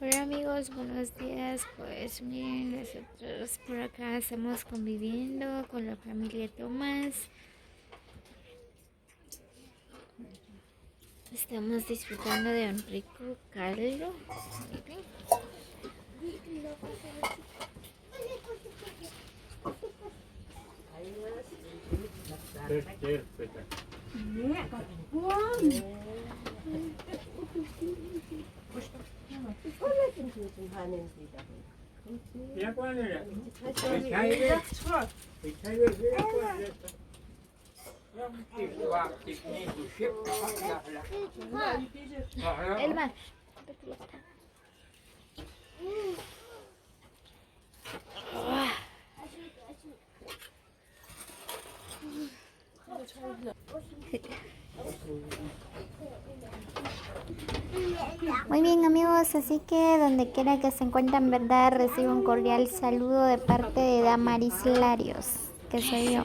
Hola amigos, buenos días. Pues miren, nosotros por acá estamos conviviendo con la familia Tomás. Estamos disfrutando de un rico caldo. Miren. Elma. Muy bien amigos, así que donde quiera que se encuentren, verdad, recibo un cordial saludo de parte de Damaris Larios, que soy yo.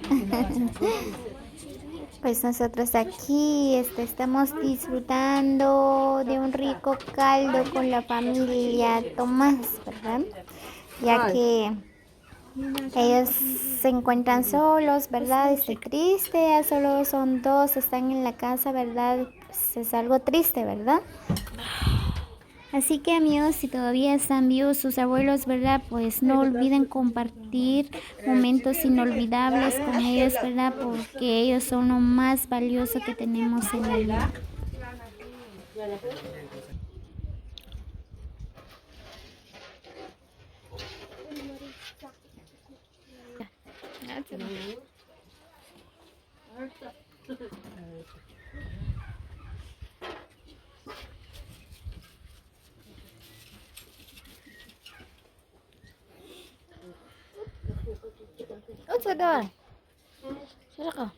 Pues nosotros aquí estamos disfrutando de un rico caldo con la familia Tomás, ¿verdad? Ya que ellos se encuentran solos, ¿verdad? Estoy triste, ya solo son dos, están en la casa, ¿verdad? Pues es algo triste, ¿verdad? Así que amigos, si todavía están vivos sus abuelos, ¿verdad? Pues no olviden compartir momentos inolvidables con ellos, ¿verdad? Porque ellos son lo más valioso que tenemos en la vida. Sudah. Sudah.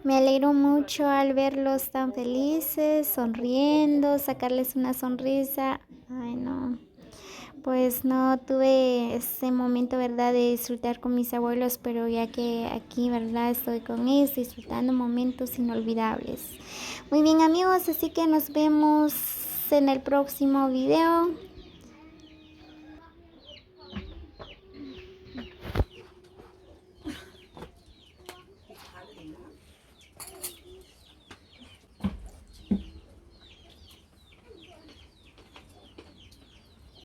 Me alegro mucho al verlos tan felices, sonriendo, sacarles una sonrisa. Ay, no. Pues no tuve ese momento, ¿verdad?, de disfrutar con mis abuelos, pero ya que aquí, ¿verdad?, estoy con ellos disfrutando momentos inolvidables. Muy bien amigos, así que nos vemos en el próximo video.